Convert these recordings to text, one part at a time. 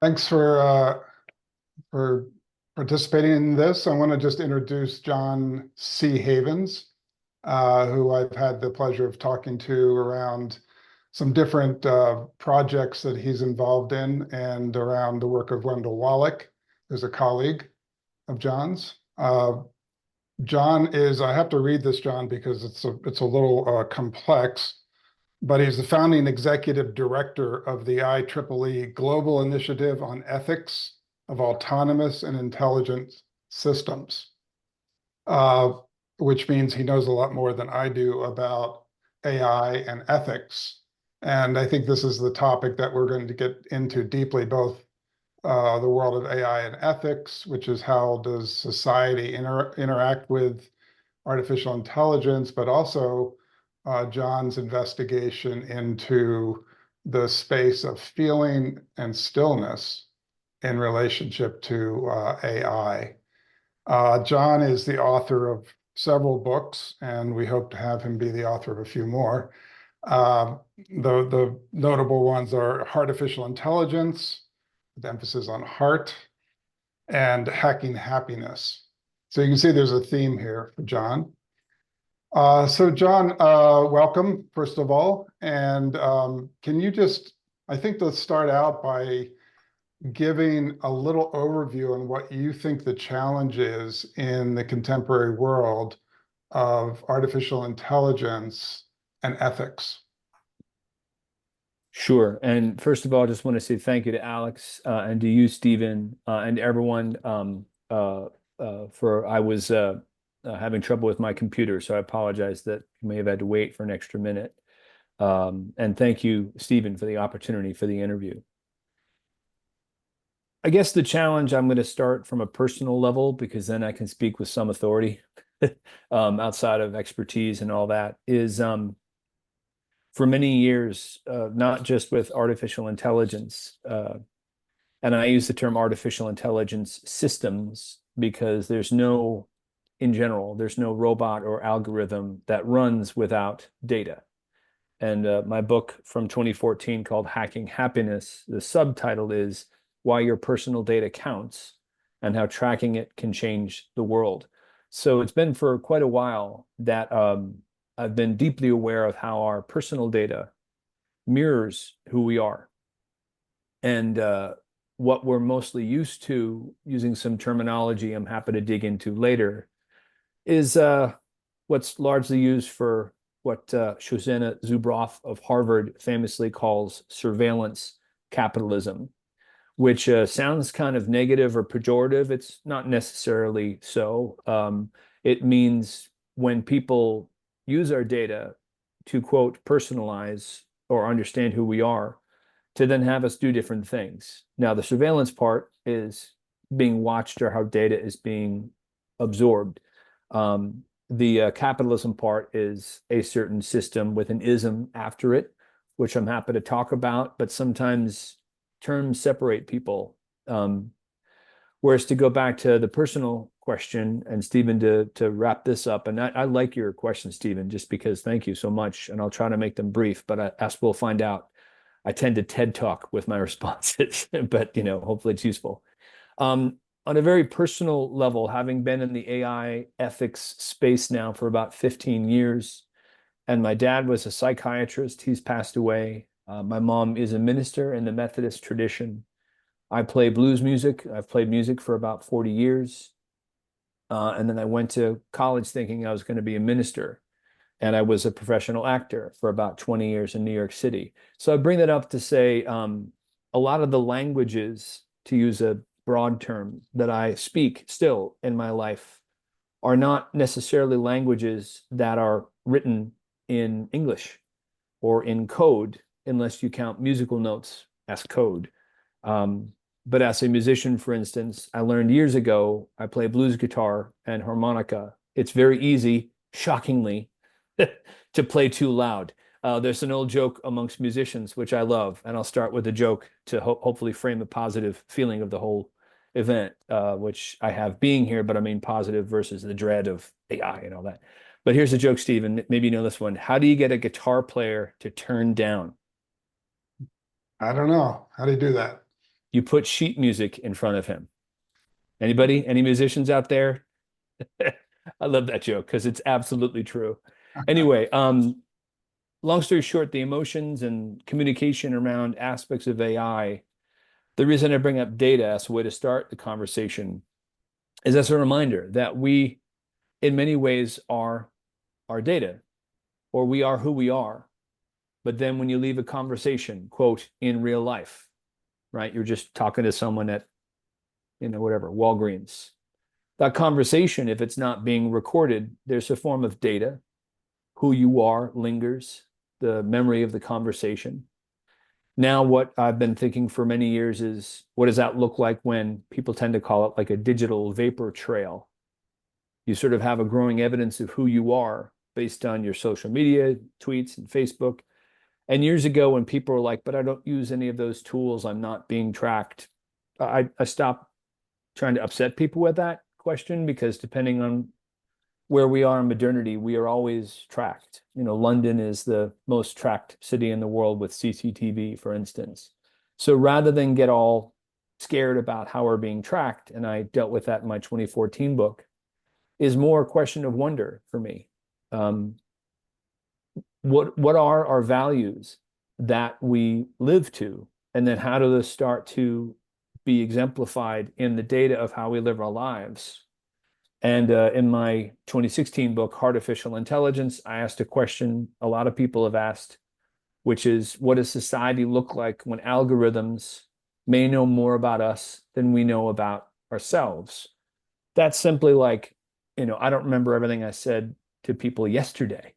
Thanks for participating in this. I want to just introduce John C. Havens, who I've had the pleasure of talking to around some different projects that he's involved in and around the work of Wendell Wallach, who's a colleague of John's. John is, I have to read this, John, because it's a little complex, but he's the founding executive director of the IEEE Global Initiative on Ethics of Autonomous and Intelligent Systems, which means he knows a lot more than I do about AI and ethics. And I think this is the topic that we're going to get into deeply, both the world of AI and ethics, which is how does society interact with artificial intelligence, but also John's investigation into the space of feeling and stillness in relationship to AI. John is the author of several books, and we hope to have him be the author of a few more. The notable ones are Artificial Intelligence, with emphasis on heart, and Hacking Happiness. So you can see there's a theme here for John. So John, welcome, first of all. And can you just, I think let's start out by giving a little overview on what you think the challenge is in the contemporary world of artificial intelligence and ethics. Sure. And first of all, I just want to say thank you to Alex and to you, Stephen, and everyone I was having trouble with my computer, so I apologize that you may have had to wait for an extra minute. And thank you, Stephen, for the opportunity for the interview. I guess the challenge, I'm going to start from a personal level because then I can speak with some authority outside of expertise and all that, is for many years, not just with artificial intelligence, and I use the term artificial intelligence systems because in general, there's no robot or algorithm that runs without data. And my book from 2014 called Hacking Happiness, the subtitle is Why Your Personal Data Counts and How Tracking It Can Change the World. So it's been for quite a while that I've been deeply aware of how our personal data mirrors who we are. And what we're mostly used to, using some terminology I'm happy to dig into later, is what's largely used for what Shoshana Zuboff of Harvard famously calls surveillance capitalism, which sounds kind of negative or pejorative. It's not necessarily so. It means when people use our data to, quote, personalize or understand who we are, to then have us do different things. Now, the surveillance part is being watched or how data is being absorbed. The capitalism part is a certain system with an ism after it, which I'm happy to talk about, but sometimes terms separate people. Whereas to go back to the personal question, and Stephen, to wrap this up, and I like your question, Stephen, just because thank you so much, and I'll try to make them brief, but as we'll find out, I tend to TED talk with my responses, but hopefully it's useful. On a very personal level, having been in the AI ethics space now for about 15 years, and my dad was a psychiatrist, he's passed away. My mom is a minister in the Methodist tradition. I play blues music. I've played music for about 40 years. And then I went to college thinking I was going to be a minister. And I was a professional actor for about 20 years in New York City. So I bring that up to say a lot of the languages, to use a broad term, that I speak still in my life are not necessarily languages that are written in English or in code, unless you count musical notes as code. But as a musician, for instance, I learned years ago, I play blues guitar and harmonica. It's very easy, shockingly, to play too loud. There's an old joke amongst musicians, which I love, and I'll start with a joke to hopefully frame a positive feeling of the whole event, which I have being here, but I mean positive versus the dread of AI and all that. But here's a joke, Stephen. Maybe you know this one. How do you get a guitar player to turn down? I don't know. How do you do that? you put sheet music in front of him. Anybody? Any musicians out there? I love that joke because it's absolutely true. Anyway, long story short, the emotions and communication around aspects of AI, the reason I bring up data as a way to start the conversation is as a reminder that we, in many ways, are our data, or we are who we are. But then when you leave a conversation, quote, in real life, right? You're just talking to someone at, whatever, Walgreens. That conversation, if it's not being recorded, there's a form of data. Who you are lingers, the memory of the conversation. Now, what I've been thinking for many years is what does that look like when people tend to call it like a digital vapor trail? You sort of have a growing evidence of who you are based on your social media, tweets, and Facebook. And years ago, when people were like, but I don't use any of those tools, I'm not being tracked, I stopped trying to upset people with that question because depending on where we are in modernity, we are always tracked. London is the most tracked city in the world with CCTV, for instance. So rather than get all scared about how we're being tracked, and I dealt with that in my 2014 book, is more a question of wonder for me. What are our values that we live to? And then how do those start to be exemplified in the data of how we live our lives? And in my 2016 book, Artificial Intelligence, I asked a question a lot of people have asked, which is, what does society look like when algorithms may know more about us than we know about ourselves? That's simply like, I don't remember everything I said to people yesterday.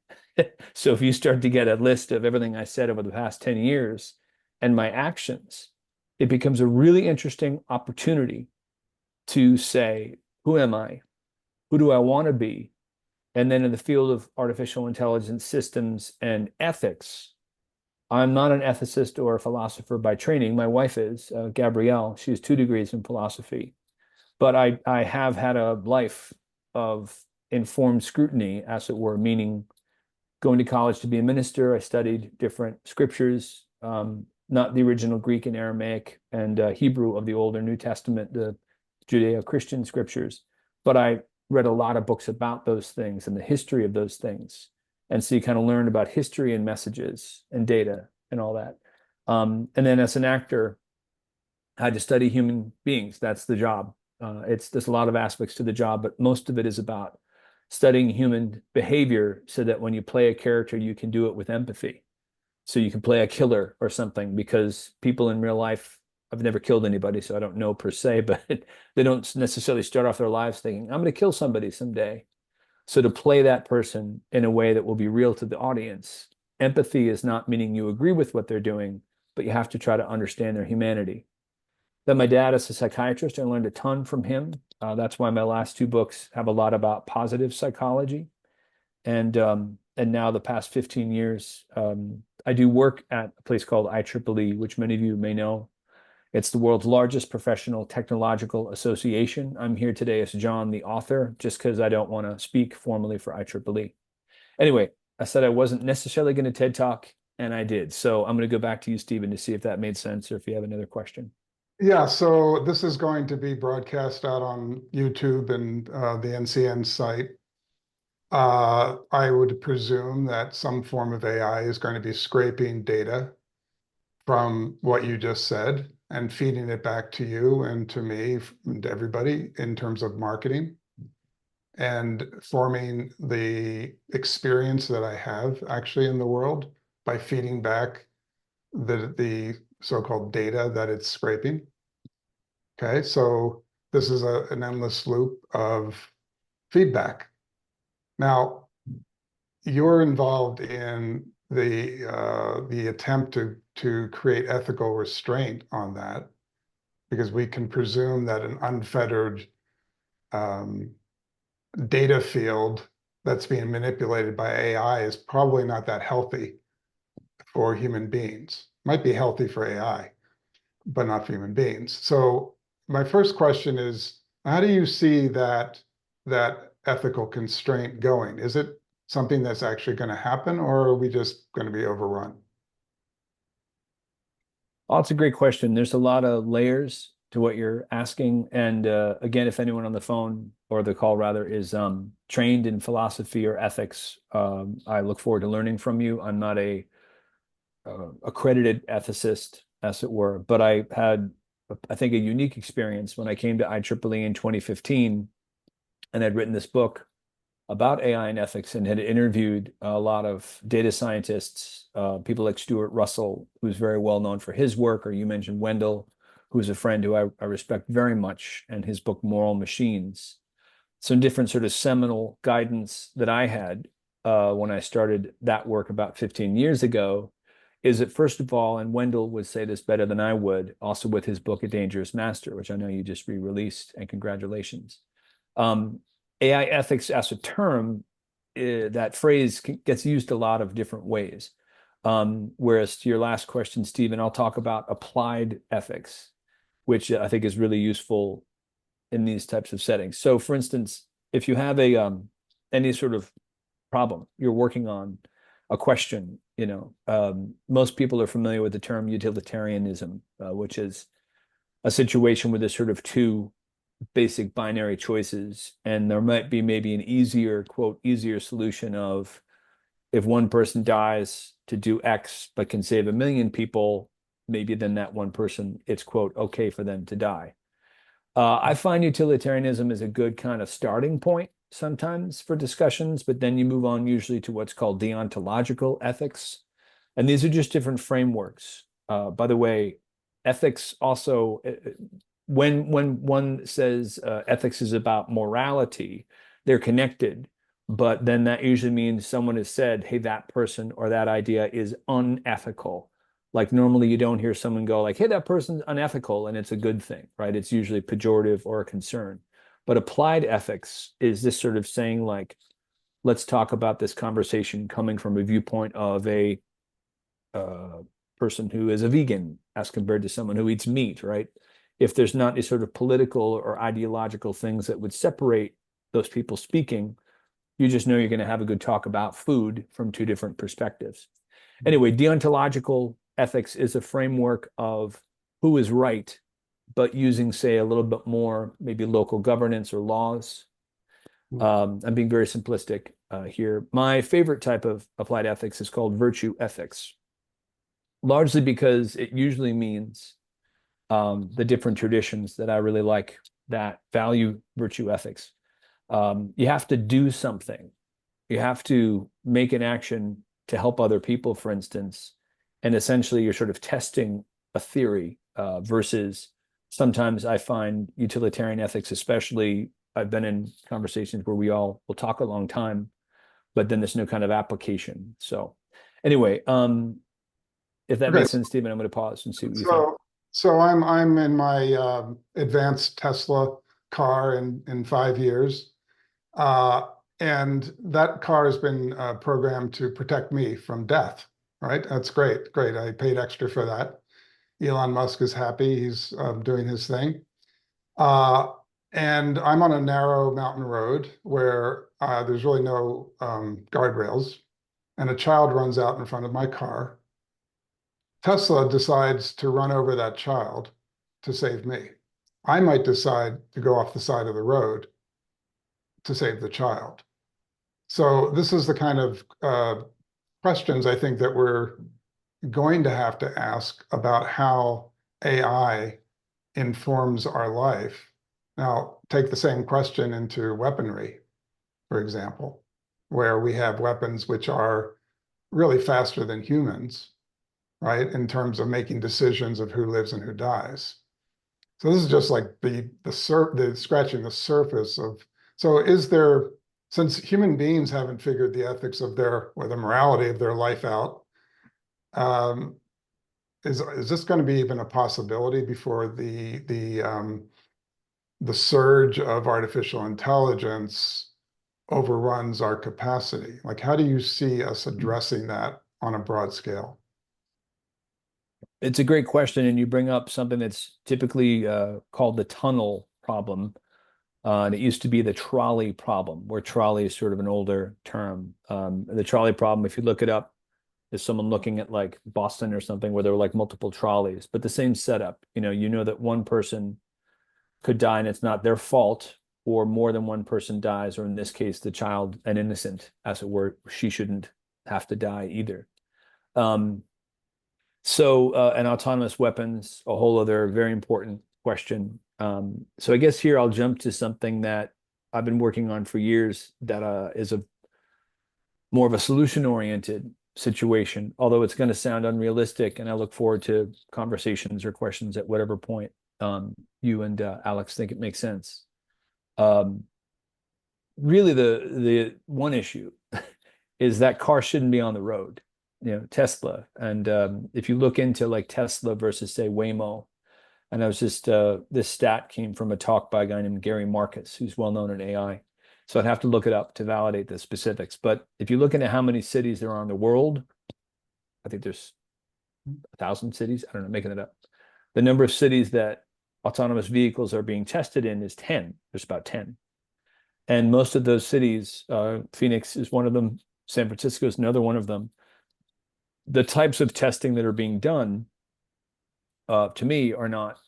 So if you start to get a list of everything I said over the past 10 years and my actions, it becomes a really interesting opportunity to say, who am I? Who do I want to be? And then in the field of artificial intelligence systems and ethics, I'm not an ethicist or a philosopher by training. My wife is, Gabrielle. She has 2 degrees in philosophy. But I have had a life of informed scrutiny, as it were, meaning going to college to be a minister. I studied different scriptures, not the original Greek and Aramaic and Hebrew of the Old or New Testament, the Judeo-Christian scriptures. But I read a lot of books about those things and the history of those things. And so you kind of learn about history and messages and data and all that. And then as an actor, I had to study human beings. That's the job. There's a lot of aspects to the job, but most of it is about studying human behavior so that when you play a character, you can do it with empathy. So you can play a killer or something because people in real life, I've never killed anybody, so I don't know per se, but they don't necessarily start off their lives thinking, I'm going to kill somebody someday. So to play that person in a way that will be real to the audience, empathy is not meaning you agree with what they're doing, but you have to try to understand their humanity. Then my dad is a psychiatrist. I learned a ton from him. That's why my last 2 books have a lot about positive psychology. And now the past 15 years, I do work at a place called IEEE, which many of you may know. It's the world's largest professional technological association. I'm here today as John, the author, just because I don't want to speak formally for IEEE. Anyway, I said I wasn't necessarily going to TED Talk, and I did. So I'm going to go back to you, Stephen, to see if that made sense or if you have another question. Yeah, so this is going to be broadcast out on YouTube and the NCN site. I would presume that some form of AI is going to be scraping data from what you just said and feeding it back to you and to me and to everybody in terms of marketing and forming the experience that I have actually in the world by feeding back the so-called data that it's scraping. Okay, so this is an endless loop of feedback. Now, you're involved in the attempt to create ethical restraint on that, because we can presume that an unfettered data field that's being manipulated by AI is probably not that healthy for human beings. Might be healthy for AI, but not for human beings. So my first question is, how do you see that ethical constraint going? Is it something that's actually going to happen, or are we just going to be overrun? Oh, it's a great question. There's a lot of layers to what you're asking. And again, if anyone on the phone or the call rather is trained in philosophy or ethics, I look forward to learning from you. I'm not a accredited ethicist, as it were, but I had, I think, a unique experience when I came to IEEE in 2015 and I'd written this book about AI and ethics and had interviewed a lot of data scientists, people like Stuart Russell, who's very well known for his work, or you mentioned Wendell, who's a friend who I respect very much, and his book Moral Machines. Some different sort of seminal guidance that I had when I started that work about 15 years ago is that, first of all, and Wendell would say this better than I would, also with his book A Dangerous Master, which I know you just re-released, and congratulations. AI ethics as a term, that phrase gets used a lot of different ways. Whereas to your last question, Stephen, I'll talk about applied ethics, which I think is really useful in these types of settings. So, for instance, if you have a any sort of problem you're working on, a question, most people are familiar with the term utilitarianism, which is a situation where there's sort of two basic binary choices, and there might be maybe an easier, quote, easier solution of, if one person dies to do X but can save 1 million people, maybe then that one person, it's, quote, okay for them to die. I find utilitarianism is a good kind of starting point sometimes for discussions, but then you move on usually to what's called deontological ethics. And these are just different frameworks. By the way, ethics also, when one says ethics is about morality, they're connected. But then that usually means someone has said, hey, that person or that idea is unethical. Like normally you don't hear someone go like, hey, that person's unethical, and it's a good thing, right? It's usually pejorative or a concern. But applied ethics is this sort of saying like, let's talk about this conversation coming from a viewpoint of a person who is a vegan as compared to someone who eats meat, right? If there's not any sort of political or ideological things that would separate those people speaking, you just know you're going to have a good talk about food from two different perspectives. Anyway, deontological ethics is a framework of who is right, but using, say, a little bit more maybe local governance or laws. I'm being very simplistic here. My favorite type of applied ethics is called virtue ethics, largely because it usually means the different traditions that I really like that value virtue ethics. You have to do something. You have to make an action to help other people, for instance, and essentially you're sort of testing a theory versus sometimes I find utilitarian ethics, especially, I've been in conversations where we all will talk a long time, but then there's no kind of application. So anyway, if that Okay, makes sense, Stephen, I'm going to pause and see what you think. so I'm in my advanced Tesla car in 5 years. And that car has been programmed to protect me from death, right? That's great, great. I paid extra for that. Elon Musk is happy. He's doing his thing. Uh, and I'm on a narrow mountain road where there's really no guardrails, and a child runs out in front of my car. Tesla decides to run over that child to save me. I might decide to go off the side of the road to save the child. So this is the kind of questions I think that we're going to have to ask about how AI informs our life. Now, take the same question into weaponry, for example, where we have weapons which are really faster than humans, right, in terms of making decisions of who lives and who dies. So this is just like the scratching the surface of. So is there, since human beings haven't figured the ethics of their, or the morality of their life out, is this going to be even a possibility before the surge of artificial intelligence overruns our capacity? Like, how do you see us addressing that on a broad scale? It's a great question, and you bring up something that's typically called the tunnel problem. And it used to be the trolley problem, where trolley is sort of an older term. The trolley problem, if you look it up, is someone looking at like Boston or something where there were like multiple trolleys, but the same setup. You know that one person could die and it's not their fault, or more than one person dies, or in this case, the child, an innocent, as it were, she shouldn't have to die either. Um, and autonomous weapons, a whole other very important question. So I guess here I'll jump to something that I've been working on for years that is a more of a solution-oriented situation, although it's going to sound unrealistic, and I look forward to conversations or questions at whatever point you and Alex think it makes sense. Really, the one issue is that car shouldn't be on the road. Tesla, and if you look into like Tesla versus say Waymo, and I was just this stat came from a talk by a guy named Gary Marcus, who's well known in AI. So I'd have to look it up to validate the specifics. But if you look into how many cities there are in the world, I think there's 1,000 cities. I don't know, making it up. The number of cities that autonomous vehicles are being tested in is 10. There's about 10. And most of those cities, Phoenix is one of them, San Francisco is another one of them. The types of testing that are being done, to me, are not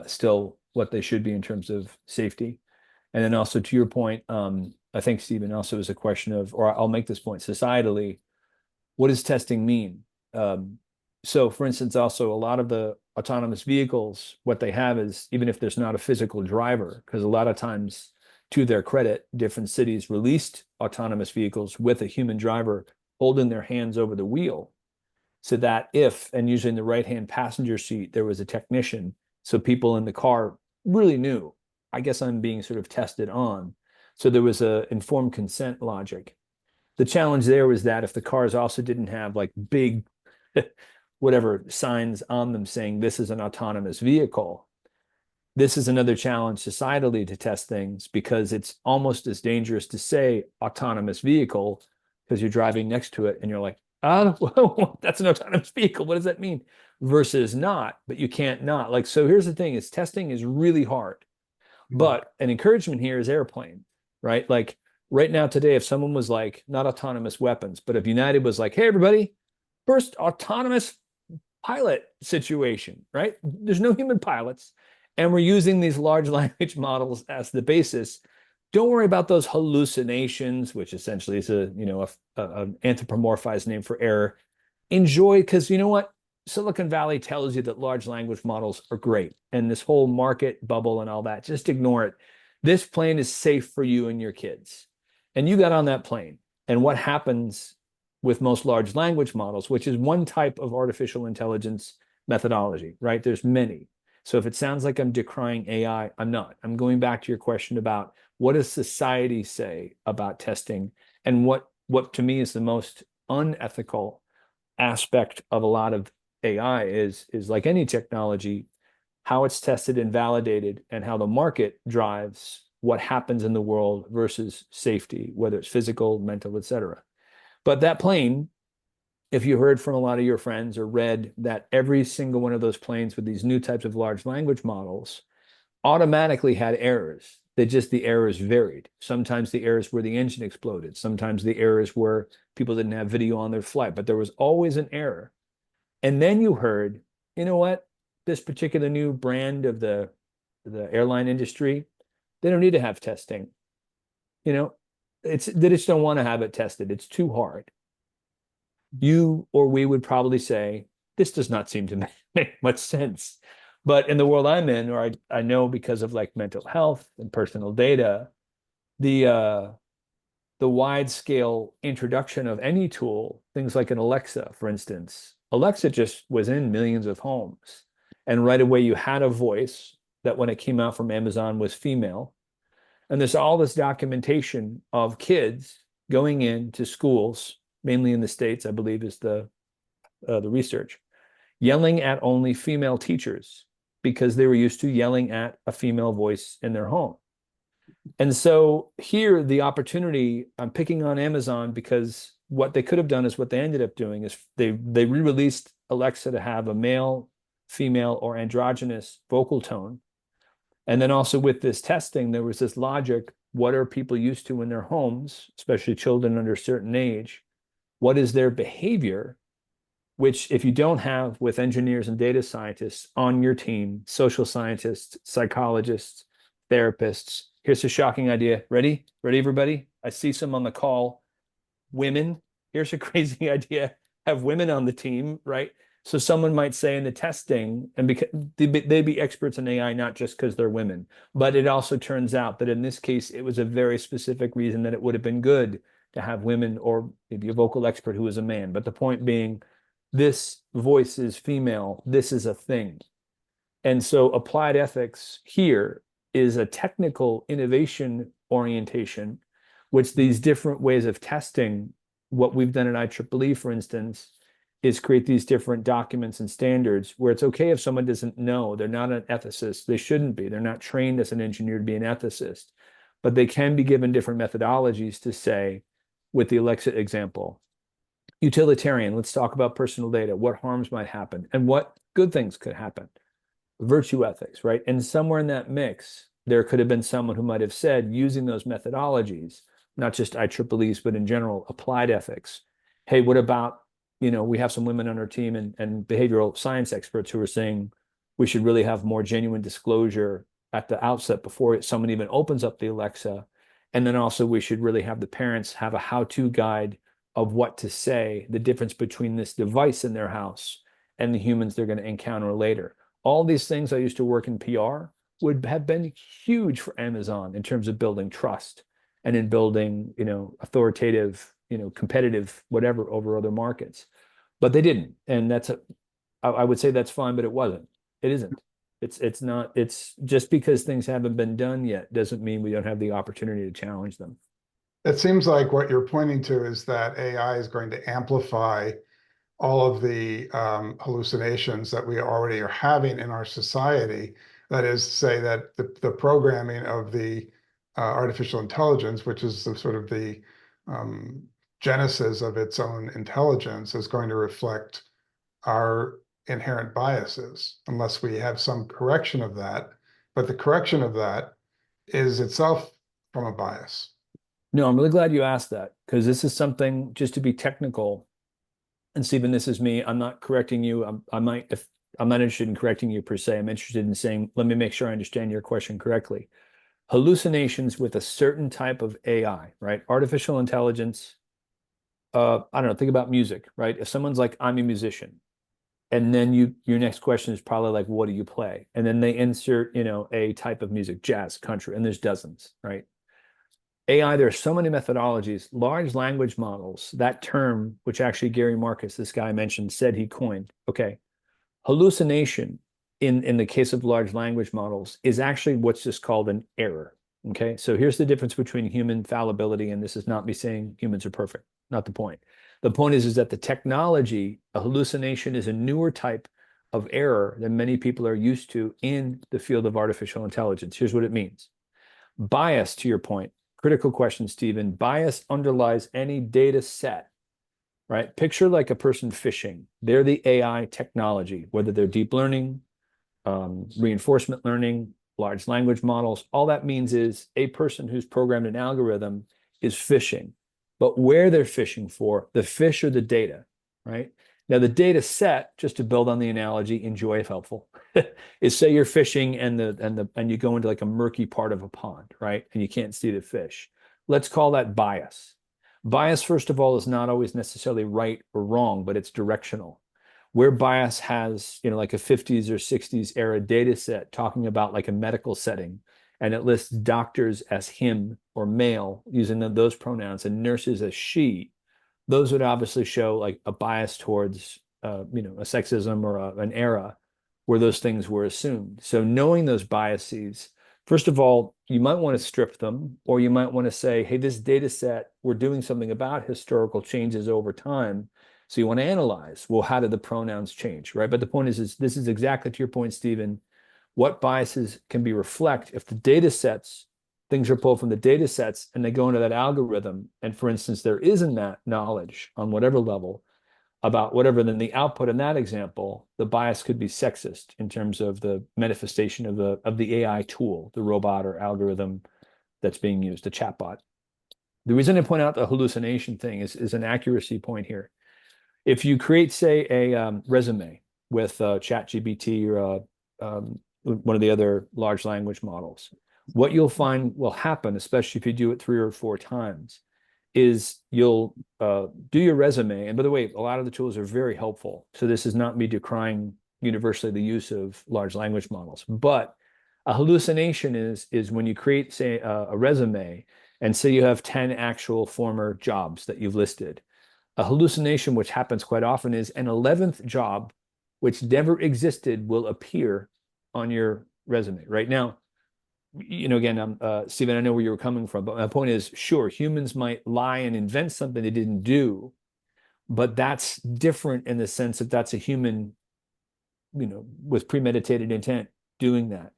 still what they should be in terms of safety. And then also to your point, I think, Stephen, also is a question of, or I'll make this point, societally, what does testing mean? So for instance, also a lot of the autonomous vehicles, what they have is, even if there's not a physical driver, because a lot of times, to their credit, different cities released autonomous vehicles with a human driver holding their hands over the wheel, so that if, and usually in the right-hand passenger seat, there was a technician, so people in the car really knew, I guess I'm being sort of tested on. So there was a informed consent logic. The challenge there was that if the cars also didn't have like big whatever signs on them saying this is an autonomous vehicle, this is another challenge societally to test things, because it's almost as dangerous to say autonomous vehicle because you're driving next to it and you're like, oh, that's an autonomous vehicle. What does that mean? Versus not, but you can't not. Like, so here's the thing is testing is really hard. But an encouragement here is airplane, right? Like right now today, if someone was like, not autonomous weapons, but if United was like, hey, everybody, first autonomous pilot situation, right? There's no human pilots, and we're using these large language models as the basis. Don't worry about those hallucinations, which essentially is an anthropomorphized name for error. Enjoy, because you know what? Silicon Valley tells you that large language models are great, and this whole market bubble and all that, just ignore it. This plane is safe for you and your kids. And you got on that plane. And what happens with most large language models, which is one type of artificial intelligence methodology, right? There's many. So if it sounds like I'm decrying AI, I'm not. I'm going back to your question about what does society say about testing, and what to me is the most unethical aspect of a lot of AI is like any technology, how it's tested and validated, and how the market drives what happens in the world versus safety, whether it's physical, mental, etc. But that plane, if you heard from a lot of your friends or read that every single one of those planes with these new types of large language models automatically had errors, that just the errors varied. Sometimes the errors were the engine exploded. Sometimes the errors were people didn't have video on their flight, but there was always an error. And then you heard, you know what? This particular new brand of the airline industry, they don't need to have testing. They just don't want to have it tested. It's too hard. You or we would probably say, this does not seem to make much sense. But in the world I'm in, or I know because of like mental health and personal data, the wide scale introduction of any tool, things like an Alexa, for instance, Alexa just was in millions of homes. And right away you had a voice that when it came out from Amazon was female. And there's all this documentation of kids going into schools, mainly in the States, I believe is the research, yelling at only female teachers because they were used to yelling at a female voice in their home. And so here, the opportunity, I'm picking on Amazon because what they could have done is what they ended up doing is they re-released Alexa to have a male, female, or androgynous vocal tone. And then also with this testing, there was this logic, what are people used to in their homes, especially children under a certain age? what is their behavior, which if you don't have with engineers and data scientists on your team, social scientists, psychologists, therapists, here's a shocking idea. Ready? Ready, everybody? I see some on the call. Women. Here's a crazy idea. Have women on the team, right? So someone might say in the testing, and because they'd be experts in AI, not just because they're women, but it also turns out that in this case, it was a very specific reason that it would have been good to have women, or maybe a vocal expert who is a man. But the point being, this voice is female, this is a thing. And so applied ethics here is a technical innovation orientation, which these different ways of testing, what we've done at IEEE, for instance, is create these different documents and standards where it's okay if someone doesn't know, they're not an ethicist, they shouldn't be, they're not trained as an engineer to be an ethicist, but they can be given different methodologies to say, with the Alexa example, utilitarian, let's talk about personal data, what harms might happen and what good things could happen. Virtue ethics, right? And somewhere in that mix, there could have been someone who might have said, using those methodologies, not just IEEEs, but in general, applied ethics. Hey, what about, we have some women on our team and behavioral science experts who are saying we should really have more genuine disclosure at the outset before someone even opens up the Alexa. And then also we should really have the parents have a how-to guide of what to say, the difference between this device in their house and the humans they're going to encounter later. All these things, I used to work in PR, would have been huge for Amazon in terms of building trust and in building, authoritative, competitive, whatever over other markets. But they didn't. And I would say that's fine, but it wasn't. It isn't. It's not, it's just because things haven't been done yet doesn't mean we don't have the opportunity to challenge them. It seems like what you're pointing to is that AI is going to amplify all of the hallucinations that we already are having in our society. That is to say that the programming of the artificial intelligence, which is the sort of the genesis of its own intelligence, is going to reflect our inherent biases, unless we have some correction of that. But the correction of that is itself from a bias. No, I'm really glad you asked that, because this is something, just to be technical. And Stephen, this is me. I'm not correcting you. I'm not interested in correcting you per se. I'm interested in saying, let me make sure I understand your question correctly. Hallucinations with a certain type of AI, right? Artificial intelligence. I don't know. Think about music, right? If someone's like, I'm a musician, and then your next question is probably like, what do you play? And then they insert, a type of music, jazz, country, and there's dozens, right? AI, there are so many methodologies. Large language models, that term, which actually Gary Marcus, this guy I mentioned, said he coined. Okay. Hallucination in the case of large language models is actually what's just called an error. Okay. So here's the difference between human fallibility, and this is not me saying humans are perfect. Not the point. The point is that the technology, a hallucination is a newer type of error than many people are used to in the field of artificial intelligence. Here's what it means. Bias, to your point, critical question, Stephen. Bias underlies any data set, right? Picture like a person fishing. They're the AI technology, whether they're deep learning, reinforcement learning, large language models. All that means is a person who's programmed an algorithm is fishing. But where they're fishing for, the fish or the data, right? Now, the data set, just to build on the analogy, enjoy if helpful, is say you're fishing and you go into like a murky part of a pond, right? And you can't see the fish. Let's call that bias. Bias, first of all, is not always necessarily right or wrong, but it's directional. Where bias has, like a 50s or 60s era data set talking about like a medical setting, and it lists doctors as him or male using those pronouns and nurses as she, those would obviously show like a bias towards, a sexism or an era where those things were assumed. So knowing those biases, first of all, you might want to strip them, or you might want to say, hey, this data set, we're doing something about historical changes over time. So you want to analyze, well, how did the pronouns change, right? But the point is this is exactly to your point, Stephen, what biases can be reflect if the data sets, things are pulled from the data sets and they go into that algorithm. And for instance, there isn't that knowledge on whatever level about whatever, then the output in that example, the bias could be sexist in terms of the manifestation of the AI tool, the robot or algorithm that's being used, the chatbot. The reason I point out the hallucination thing is an accuracy point here. If you create, say, a resume with ChatGPT or one of the other large language models, what you'll find will happen, especially if you do it 3 or 4 times, is you'll do your resume. And by the way, a lot of the tools are very helpful. So this is not me decrying universally the use of large language models. But a hallucination is when you create, say, a resume, and say you have 10 actual former jobs that you've listed. A hallucination, which happens quite often, is an 11th job, which never existed, will appear on your resume. Right now, again, Stephen, I know where you were coming from, but my point is, sure, humans might lie and invent something they didn't do, but that's different in the sense that that's a human, with premeditated intent doing that.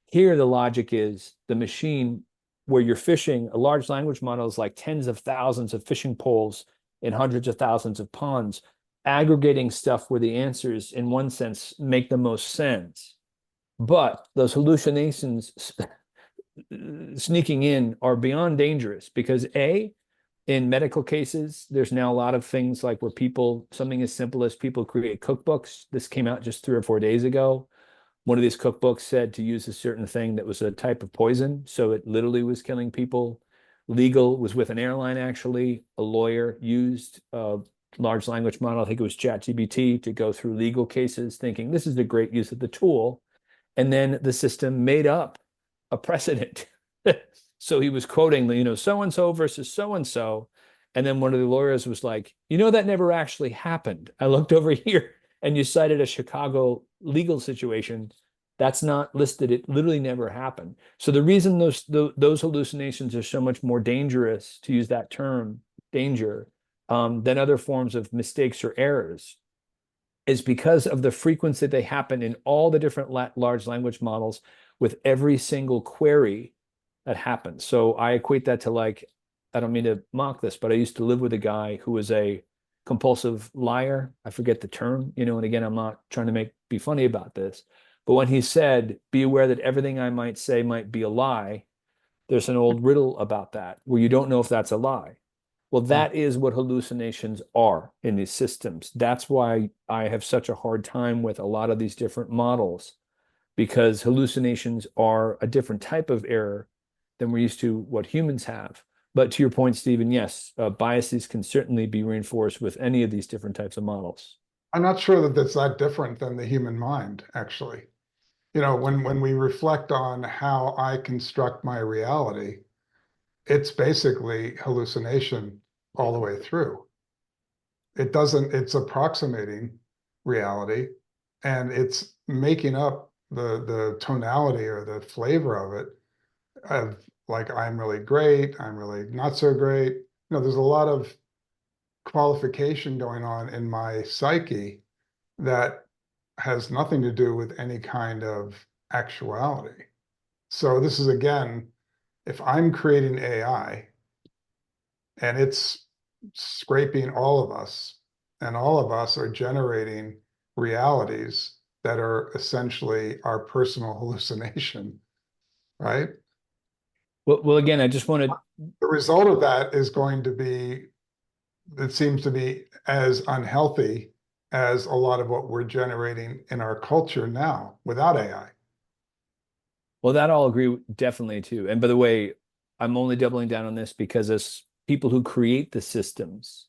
Here, the logic is the machine where you're fishing, a large language model is like tens of thousands of fishing poles in hundreds of thousands of ponds, aggregating stuff where the answers, in one sense, make the most sense. But those hallucinations sneaking in are beyond dangerous because in medical cases, there's now a lot of things like where something as simple as people create cookbooks. This came out just 3 or 4 days ago. One of these cookbooks said to use a certain thing that was a type of poison. So it literally was killing people. Legal was with an airline, actually. A lawyer used a large language model, I think it was ChatGPT, to go through legal cases thinking this is the great use of the tool. And then the system made up a precedent. So he was quoting, so-and-so versus so-and-so. And then one of the lawyers was like, that never actually happened. I looked over here and you cited a Chicago legal situation. That's not listed. It literally never happened. So the reason those hallucinations are so much more dangerous, to use that term, danger, than other forms of mistakes or errors is because of the frequency they happen in all the different large language models with every single query that happens. So I equate that to, like, I don't mean to mock this, but I used to live with a guy who was a compulsive liar. I forget the term, and again, I'm not trying to be funny about this, but when he said, be aware that everything I might say might be a lie, there's an old riddle about that where you don't know if that's a lie. Well, that is what hallucinations are in these systems. That's why I have such a hard time with a lot of these different models, because hallucinations are a different type of error than we're used to what humans have. But to your point, Stephen, yes, biases can certainly be reinforced with any of these different types of models. I'm not sure that that's that different than the human mind, actually. When we reflect on how I construct my reality, it's basically hallucination all the way through. It's approximating reality, and it's making up the tonality or the flavor of it, of like, I'm really great, I'm really not so great. There's a lot of qualification going on in my psyche that has nothing to do with any kind of actuality. So this is, again, if I'm creating AI and it's scraping all of us, and all of us are generating realities that are essentially our personal hallucination, right? Well, again, I just wanted. The result of that is going to be, it seems to be as unhealthy as a lot of what we're generating in our culture now without AI. Well, that I'll agree definitely too. And by the way, I'm only doubling down on this because as people who create the systems,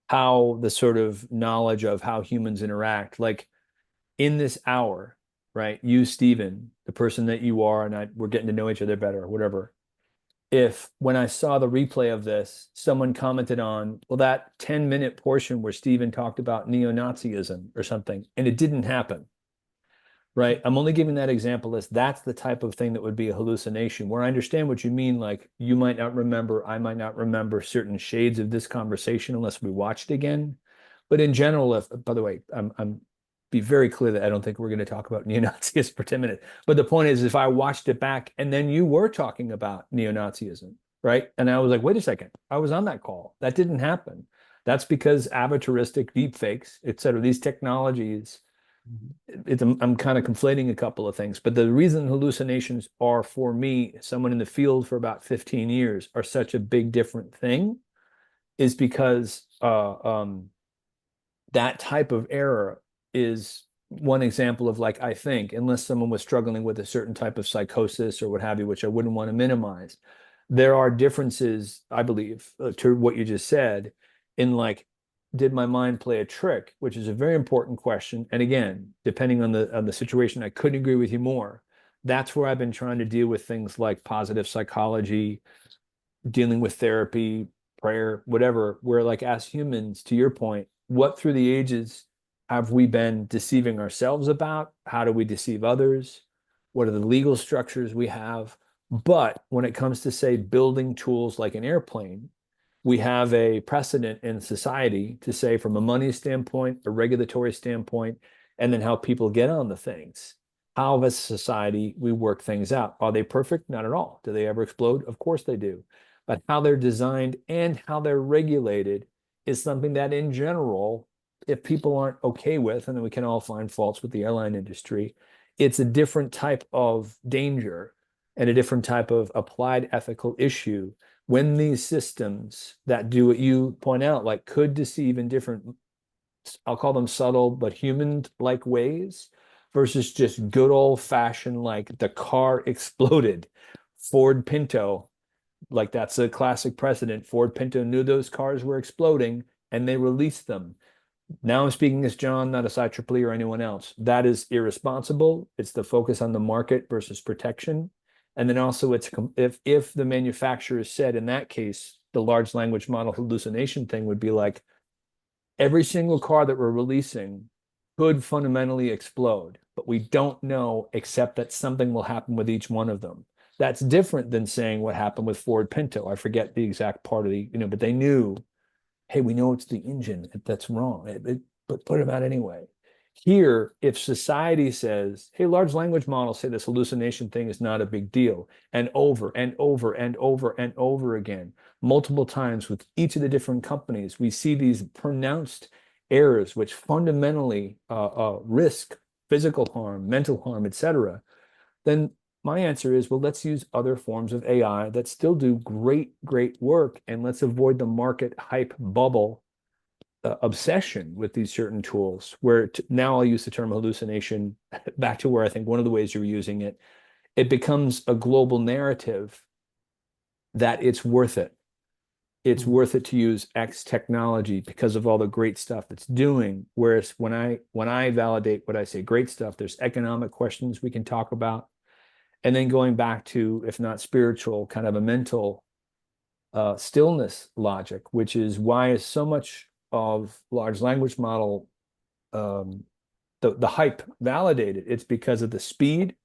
how the sort of knowledge of how humans interact, like in this hour, right? You, Stephen, the person that you are, and we're getting to know each other better, or whatever. If when I saw the replay of this, someone commented on, well, that 10-minute portion where Stephen talked about neo-Nazism or something, and it didn't happen, right? I'm only giving that example as that's the type of thing that would be a hallucination, where I understand what you mean. Like, you might not remember, I might not remember certain shades of this conversation unless we watched it again. But in general, by the way, I'm be very clear that I don't think we're going to talk about neo-Nazism for 10 minutes. But the point is, if I watched it back and then you were talking about neo-Nazism, right? And I was like, wait a second, I was on that call. That didn't happen. That's because avataristic deepfakes, et cetera, these technologies I'm kind of conflating a couple of things, but the reason hallucinations are, for me, someone in the field for about 15 years, are such a big different thing is because that type of error is one example of, like, I think, unless someone was struggling with a certain type of psychosis or what have you, which I wouldn't want to minimize, there are differences, I believe, to what you just said, in like, did my mind play a trick, which is a very important question. And again, depending on the situation, I couldn't agree with you more. That's where I've been trying to deal with things like positive psychology, dealing with therapy, prayer, whatever, where, like, as humans, to your point, what through the ages have we been deceiving ourselves about? How do we deceive others? What are the legal structures we have? But when it comes to, say, building tools like an airplane, we have a precedent in society to say, from a money standpoint, a regulatory standpoint, and then how people get on the things. How, as a society, we work things out. Are they perfect? Not at all. Do they ever explode? Of course they do. But how they're designed and how they're regulated is something that, in general, if people aren't okay with, and then we can all find faults with the airline industry, it's a different type of danger and a different type of applied ethical issue when these systems that do what you point out, like, could deceive in different, I'll call them subtle but human-like ways, versus just good old-fashioned, like, the car exploded. Ford Pinto, like, that's a classic precedent. Ford Pinto knew those cars were exploding and they released them. Now I'm speaking as John, not as IEEE or anyone else. That is irresponsible. It's the focus on the market versus protection. And then also, it's if the manufacturer said, in that case, the large language model hallucination thing would be like, every single car that we're releasing could fundamentally explode, but we don't know, except that something will happen with each one of them. That's different than saying what happened with Ford Pinto. I forget the exact part of the, but they knew, hey, we know it's the engine that's wrong, but put them out anyway. Here, if society says, hey, large language models say this hallucination thing is not a big deal, and over and over and over and over again, multiple times with each of the different companies, we see these pronounced errors which fundamentally risk physical harm, mental harm, etc., then my answer is, well, let's use other forms of AI that still do great, great work, and let's avoid the market hype bubble obsession with these certain tools, where now I'll use the term hallucination back to where I think one of the ways you're using it, it becomes a global narrative that it's worth it. It's worth it to use X technology because of all the great stuff it's doing. Whereas when I validate what I say, great stuff, there's economic questions we can talk about. And then going back to, if not spiritual, kind of a mental stillness logic, which is why is so much of large language model the hype validated. It's because of the speed,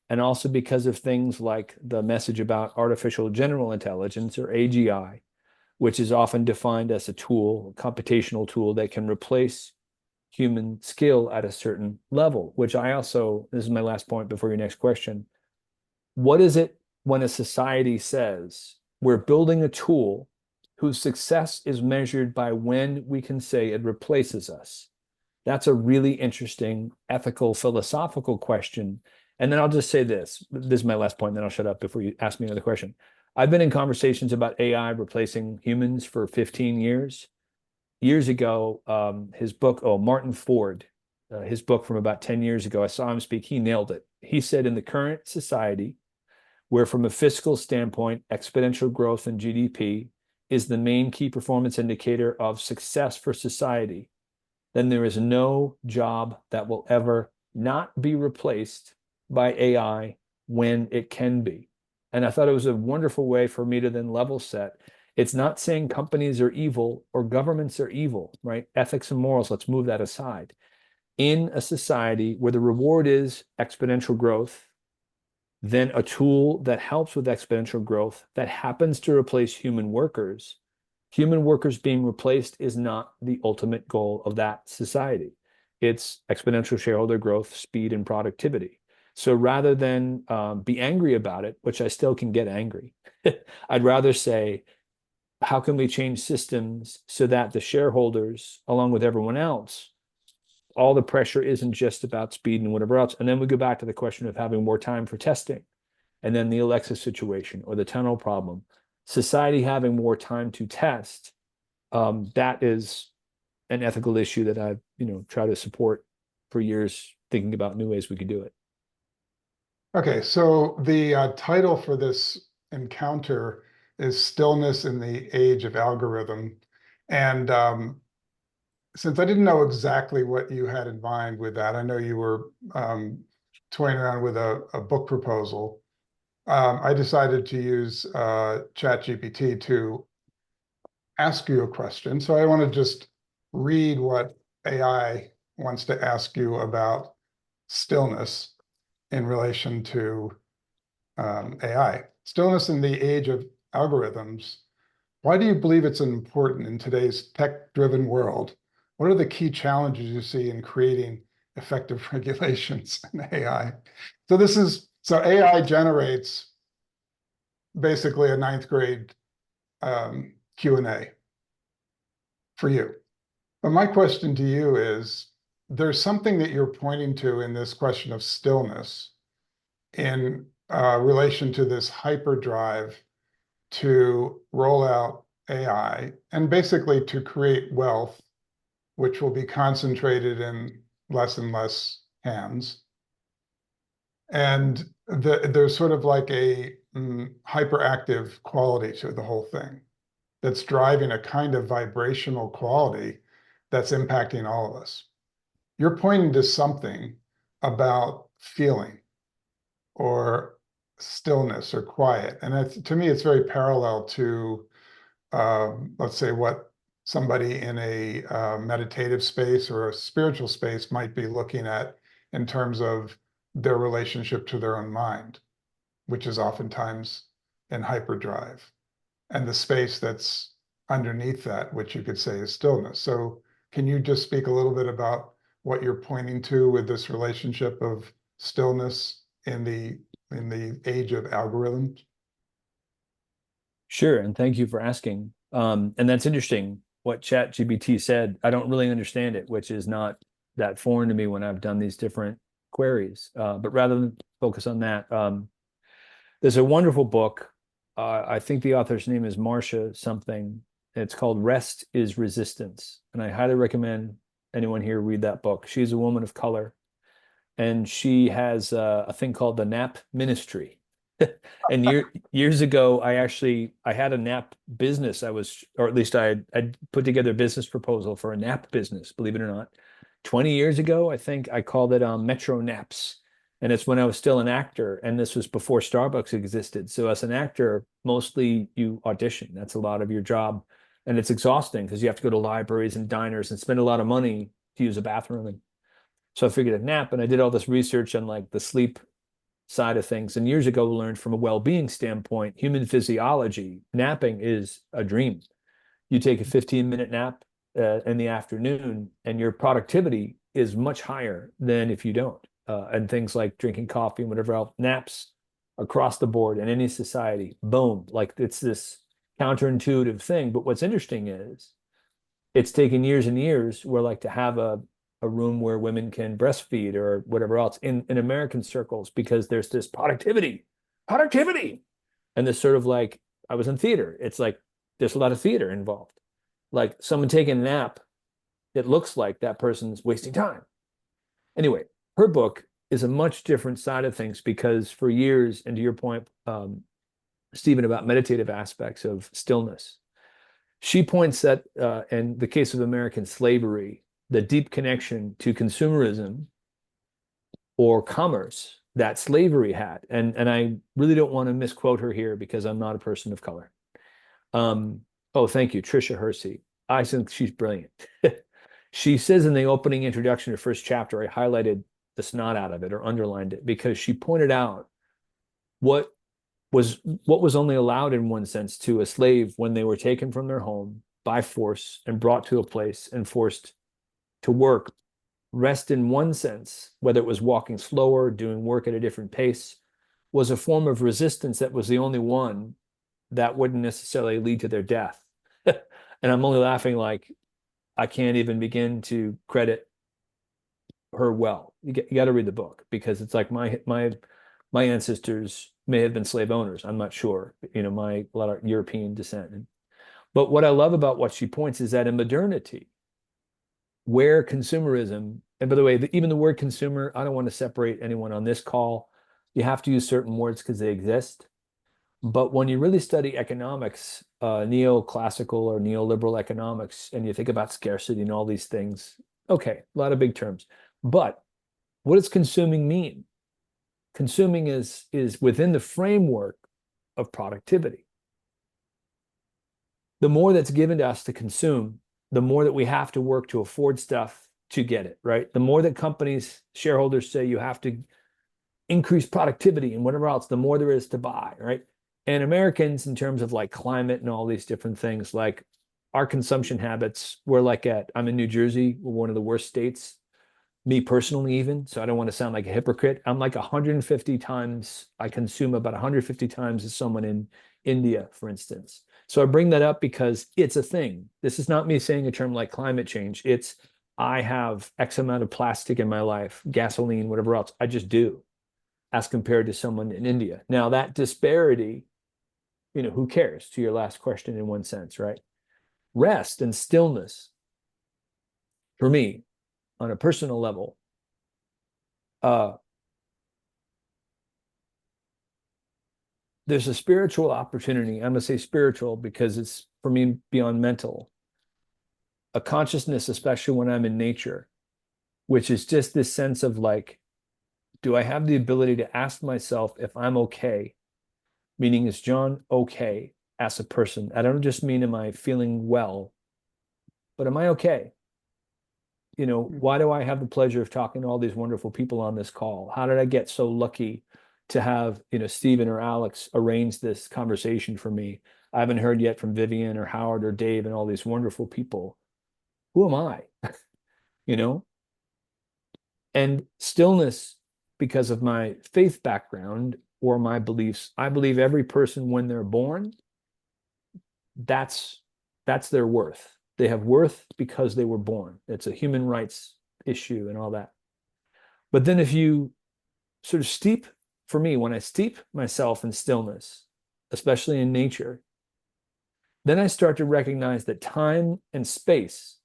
and also because of things like the message about artificial general intelligence, or AGI, which is often defined as a tool, a computational tool that can replace human skill at a certain level, which I also, this is my last point before your next question. What is it when a society says we're building a tool whose success is measured by when we can say it replaces us? That's a really interesting ethical, philosophical question. And then I'll just say this. This is my last point, and then I'll shut up before you ask me another question. I've been in conversations about AI replacing humans for 15 years. Years ago, his book, Martin Ford, his book from about 10 years ago, I saw him speak. He nailed it. He said, in the current society, where from a fiscal standpoint, exponential growth in GDP is the main key performance indicator of success for society, then there is no job that will ever not be replaced by AI when it can be. And I thought it was a wonderful way for me to then level set. It's not saying companies are evil or governments are evil, right? Ethics and morals, let's move that aside. In a society where the reward is exponential growth, then a tool that helps with exponential growth that happens to replace human workers being replaced is not the ultimate goal of that society. It's exponential shareholder growth, speed, and productivity. So rather than be angry about it, which I still can get angry, I'd rather say, how can we change systems so that the shareholders, along with everyone else, all the pressure isn't just about speed and whatever else. And then we go back to the question of having more time for testing, and then the Alexa situation or the tunnel problem. Society having more time to test, that is an ethical issue that I've, tried to support for years, thinking about new ways we could do it. Okay, so the title for this encounter is Stillness in the Age of Algorithm. And since I didn't know exactly what you had in mind with that, I know you were toying around with a book proposal. I decided to use ChatGPT to ask you a question. So I want to just read what AI wants to ask you about stillness in relation to AI. Stillness in the age of algorithms. Why do you believe it's important in today's tech-driven world? What are the key challenges you see in creating effective regulations in AI? So AI generates basically a ninth grade Q&A for you. But my question to you is, there's something that you're pointing to in this question of stillness in relation to this hyperdrive to roll out AI and basically to create wealth, which will be concentrated in less and less hands. And there's sort of like a hyperactive quality to the whole thing that's driving a kind of vibrational quality that's impacting all of us. You're pointing to something about feeling or stillness or quiet. And to me, it's very parallel to, let's say, what somebody in a meditative space or a spiritual space might be looking at in terms of their relationship to their own mind, which is oftentimes in hyperdrive, and the space that's underneath that, which you could say is stillness. So can you just speak a little bit about what you're pointing to with this relationship of stillness in the age of algorithms? Sure, and thank you for asking. And that's interesting what ChatGPT said. I don't really understand it, which is not that foreign to me when I've done these different queries. But rather than focus on that, there's a wonderful book. I think the author's name is Marcia something. It's called Rest is Resistance. And I highly recommend anyone here read that book. She's a woman of color, and she has a thing called the Nap Ministry. And years ago, I had a nap business. Or at least I put together a business proposal for a nap business, believe it or not. 20 years ago, I think I called it Metro Naps. And it's when I was still an actor, and this was before Starbucks existed. So as an actor, mostly you audition. That's a lot of your job. And it's exhausting because you have to go to libraries and diners and spend a lot of money to use a bathroom. And so I figured a nap, and I did all this research on like the sleep side of things. And years ago, we learned from a well-being standpoint, human physiology, napping is a dream. You take a 15-minute nap in the afternoon, and your productivity is much higher than if you don't. And things like drinking coffee and whatever else, naps across the board in any society, boom, like it's this counterintuitive thing. But what's interesting is it's taken years and years where like to have a room where women can breastfeed or whatever else in American circles, because there's this productivity, and this sort of like, I was in theater. It's like there's a lot of theater involved. Like someone taking a nap, it looks like that person's wasting time. Anyway, her book is a much different side of things, because for years, and to your point, Stephen, about meditative aspects of stillness, she points that in the case of American slavery, the deep connection to consumerism or commerce that slavery had. And I really don't want to misquote her here because I'm not a person of color. Oh, thank you, Tricia Hersey. I think she's brilliant. She says in the opening introduction to the first chapter, I highlighted the snot out of it or underlined it, because she pointed out what was only allowed in one sense to a slave when they were taken from their home by force and brought to a place and forced to work. Rest, in one sense, whether it was walking slower, doing work at a different pace, was a form of resistance that was the only one that wouldn't necessarily lead to their death. And I'm only laughing like I can't even begin to credit her well. You got to read the book, because it's like my ancestors may have been slave owners. I'm not sure. You know, a lot of European descent. But what I love about what she points is that in modernity, where consumerism, and by the way, even the word consumer, I don't want to separate anyone on this call. You have to use certain words because they exist. But when you really study economics, neoclassical or neoliberal economics, and you think about scarcity and all these things, okay, a lot of big terms. But what does consuming mean? Consuming is within the framework of productivity. The more that's given to us to consume, the more that we have to work to afford stuff to get it, right? The more that companies, shareholders say you have to increase productivity and whatever else, the more there is to buy, right? And Americans, in terms of like climate and all these different things, like our consumption habits, I'm in New Jersey, we're one of the worst states, me personally, even. So I don't want to sound like a hypocrite. I'm like 150 times, I consume about 150 times as someone in India, for instance. So I bring that up because it's a thing. This is not me saying a term like climate change. It's, I have X amount of plastic in my life, gasoline, whatever else. I just do, as compared to someone in India. Now, that disparity, who cares, to your last question, in one sense, right? Rest and stillness, for me, on a personal level, there's a spiritual opportunity. I'm going to say spiritual because it's, for me, beyond mental. A consciousness, especially when I'm in nature, which is just this sense of like, do I have the ability to ask myself if I'm okay? Meaning, is John okay as a person? I don't just mean, am I feeling well, but am I okay? Why do I have the pleasure of talking to all these wonderful people on this call? How did I get so lucky to have, Stephen or Alex arrange this conversation for me? I haven't heard yet from Vivian or Howard or Dave and all these wonderful people. Who am I? you know? And stillness, because of my faith background or my beliefs, I believe every person, when they're born, that's their worth. They have worth because they were born. It's a human rights issue and all that. But then if you sort of steep, for me, when I steep myself in stillness, especially in nature, then I start to recognize that time and space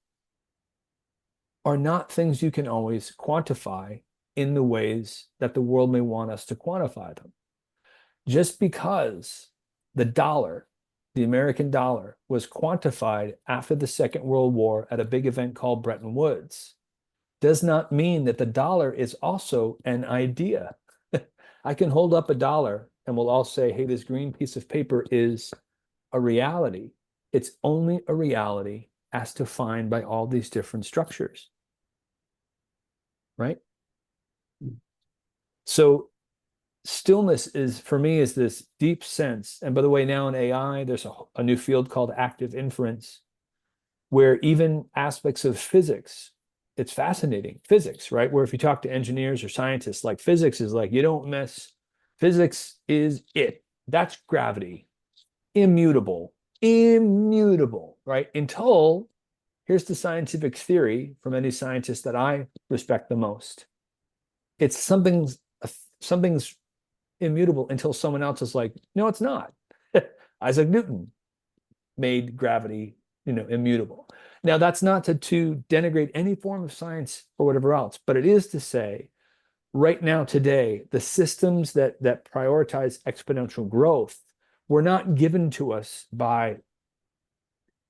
are not things you can always quantify in the ways that the world may want us to quantify them. Just because the dollar, the American dollar, was quantified after the Second World War at a big event called Bretton Woods, does not mean that the dollar is also an idea. I can hold up a dollar and we'll all say, hey, this green piece of paper is a reality. It's only a reality as defined by all these different structures, right? So stillness is, for me, is this deep sense. And by the way, now in AI, there's a new field called active inference, where even aspects of physics, it's fascinating. Physics, right? Where if you talk to engineers or scientists, like physics is like, you don't mess. Physics is it. That's gravity. Immutable, right? Until, here's the scientific theory from any scientist that I respect the most. It's something's immutable until someone else is like, no, it's not. Isaac Newton made gravity, immutable. Now, that's not to denigrate any form of science or whatever else, but it is to say, right now, today, the systems that prioritize exponential growth were not given to us by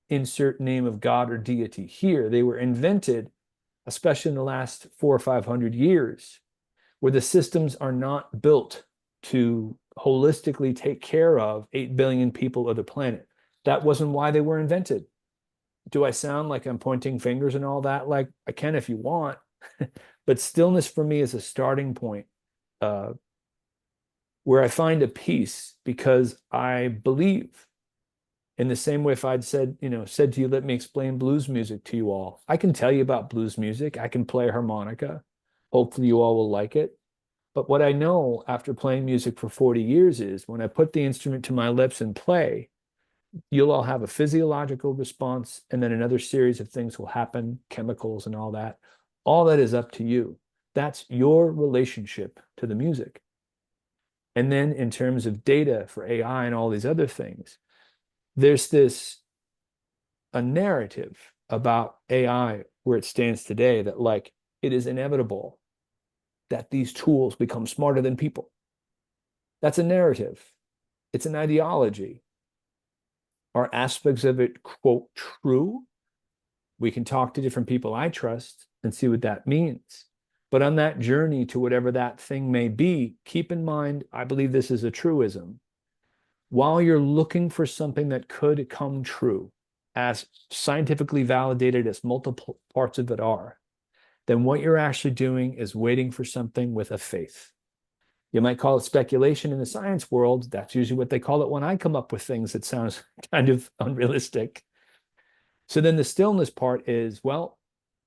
insert name of God or deity here. They were invented, especially in the last 400 or 500 years, where the systems are not built to holistically take care of 8 billion people of the planet. That wasn't why they were invented. Do I sound like I'm pointing fingers and all that? Like, I can if you want. But stillness for me is a starting point where I find a peace, because I believe, in the same way, if I'd said to you, let me explain blues music to you all. I can tell you about blues music. I can play harmonica. Hopefully you all will like it. But what I know after playing music for 40 years is when I put the instrument to my lips and play, you'll all have a physiological response, and then another series of things will happen, chemicals and all that. All that is up to you. That's your relationship to the music. And then in terms of data for AI and all these other things, there's a narrative about AI where it stands today that like it is inevitable that these tools become smarter than people. That's a narrative. It's an ideology. Are aspects of it, quote, true? We can talk to different people I trust and see what that means. But on that journey to whatever that thing may be, keep in mind, I believe this is a truism. While you're looking for something that could come true, as scientifically validated as multiple parts of it are, then what you're actually doing is waiting for something with a faith. You might call it speculation in the science world. That's usually what they call it when I come up with things that sounds kind of unrealistic. So then the stillness part is, well,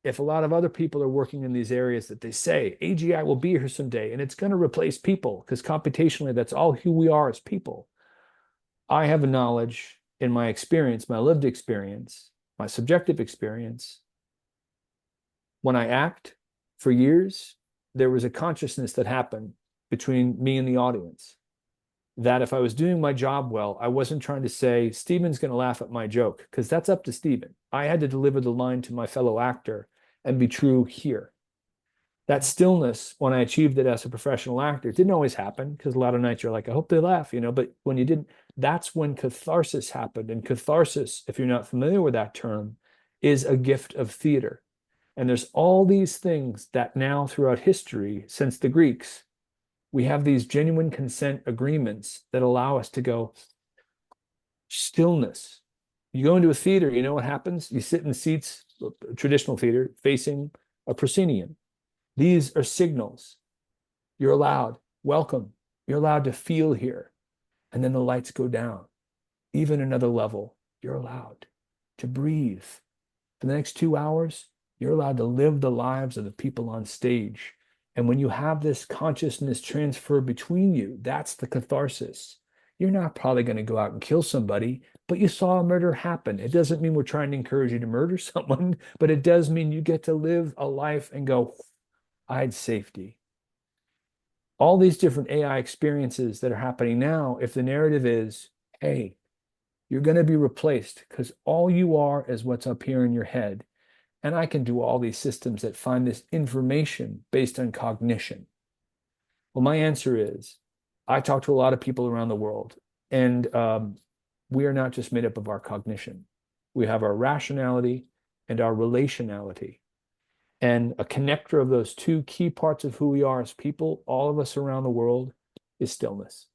if a lot of other people are working in these areas that they say AGI will be here someday and it's going to replace people because computationally that's all who we are as people. I have a knowledge in my experience, my lived experience, my subjective experience. When I act for years, there was a consciousness that happened between me and the audience that if I was doing my job well, I wasn't trying to say, Stephen's going to laugh at my joke, because that's up to Stephen. I had to deliver the line to my fellow actor and be true here. That stillness, when I achieved it as a professional actor, it didn't always happen, because a lot of nights you're like, I hope they laugh, but when you didn't, that's when catharsis happened. And catharsis, if you're not familiar with that term, is a gift of theater. And there's all these things that now throughout history, since the Greeks, we have these genuine consent agreements that allow us to go stillness. You go into a theater, you know what happens? You sit in seats, traditional theater, facing a proscenium. These are signals. You're allowed, welcome. You're allowed to feel here. And then the lights go down. Even another level, you're allowed to breathe. For the next 2 hours, you're allowed to live the lives of the people on stage. And when you have this consciousness transfer between you, that's the catharsis. You're not probably going to go out and kill somebody, but you saw a murder happen. It doesn't mean we're trying to encourage you to murder someone, but it does mean you get to live a life and go, I had safety. All these different AI experiences that are happening now, if the narrative is, hey, you're going to be replaced because all you are is what's up here in your head. And I can do all these systems that find this information based on cognition. Well, my answer is, I talk to a lot of people around the world, and we are not just made up of our cognition. We have our rationality and our relationality. And a connector of those two key parts of who we are as people, all of us around the world, is stillness.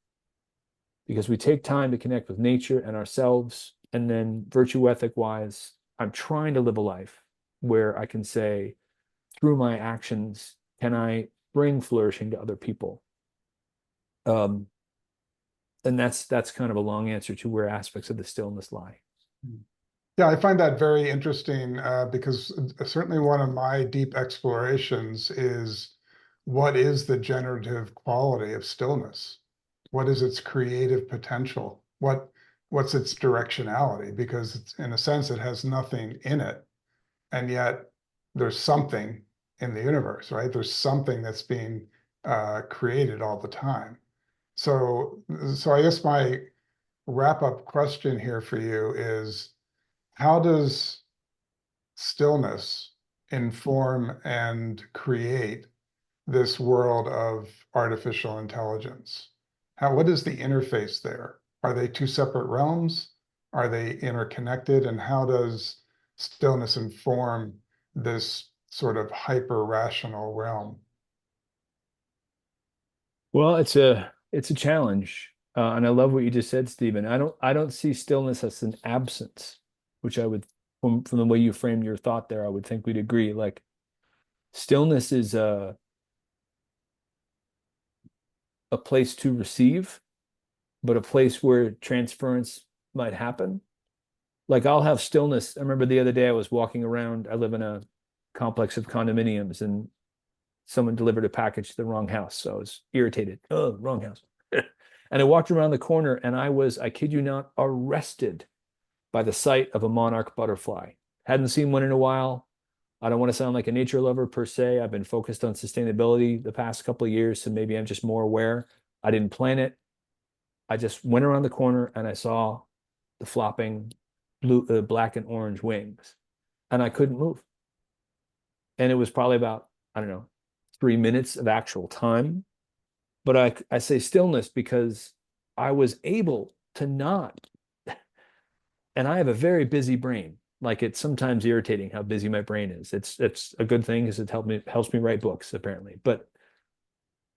Because we take time to connect with nature and ourselves, and then virtue ethic wise, I'm trying to live a life where I can say, through my actions, can I bring flourishing to other people? And that's kind of a long answer to where aspects of the stillness lie. Yeah, I find that very interesting because certainly one of my deep explorations is what is the generative quality of stillness? What is its creative potential? What's its directionality? Because it's, in a sense, it has nothing in it, and yet there's something in the universe, right? There's something that's being created all the time. So I guess my wrap-up question here for you is, how does stillness inform and create this world of artificial intelligence? What is the interface there? Are they two separate realms? Are they interconnected? And how does stillness inform this sort of hyper-rational realm? Well, it's a challenge. And I love what you just said, Stephen. I don't see stillness as an absence, which I would, from the way you framed your thought there, I would think we'd agree. Like stillness is a place to receive, but a place where transference might happen. Like I'll have stillness. I remember the other day I was walking around. I live in a complex of condominiums, and someone delivered a package to the wrong house. So I was irritated. Oh, wrong house. And I walked around the corner and I kid you not, arrested by the sight of a monarch butterfly. Hadn't seen one in a while. I don't want to sound like a nature lover per se. I've been focused on sustainability the past couple of years, so maybe I'm just more aware. I didn't plan it. I just went around the corner and I saw the flopping blue, black and orange wings, and I couldn't move. And it was probably about, I don't know, 3 minutes of actual time. But I say stillness because I was able to not, and I have a very busy brain. Like, it's sometimes irritating how busy my brain is. It's a good thing because it helps me write books, apparently. But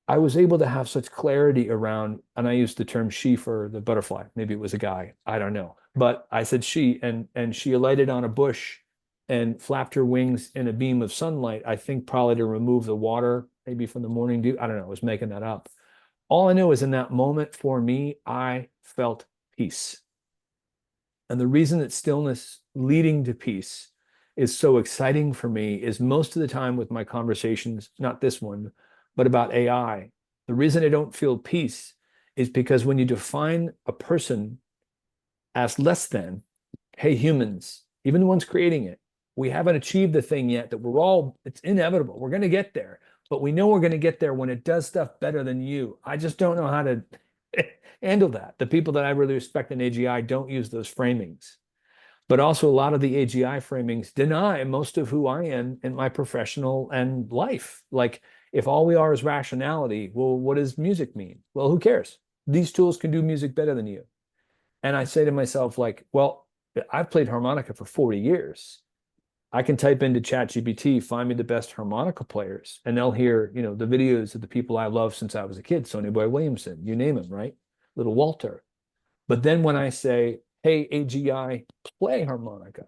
I was able to have such clarity around, and I used the term she for the butterfly. Maybe it was a guy, I don't know. But I said she, and she alighted on a bush and flapped her wings in a beam of sunlight, I think probably to remove the water, maybe from the morning dew. I don't know, I was making that up. All I know is in that moment for me, I felt peace. And the reason that stillness leading to peace is so exciting for me is most of the time with my conversations, not this one, but about AI, the reason I don't feel peace is because when you define a person as less than, hey, humans, even the ones creating it, we haven't achieved the thing yet that it's inevitable. We're going to get there, but we know we're going to get there when it does stuff better than you. I just don't know how to handle that. The people that I really respect in AGI don't use those framings. But also a lot of the AGI framings deny most of who I am in my professional and life. Like, if all we are is rationality, well, what does music mean? Well, who cares? These tools can do music better than you. And I say to myself, like, well, I've played harmonica for 40 years. I can type into ChatGPT, find me the best harmonica players, and they'll hear, the videos of the people I love since I was a kid, Sonny Boy Williamson, you name him, right? Little Walter. But then when I say, hey, AGI, play harmonica,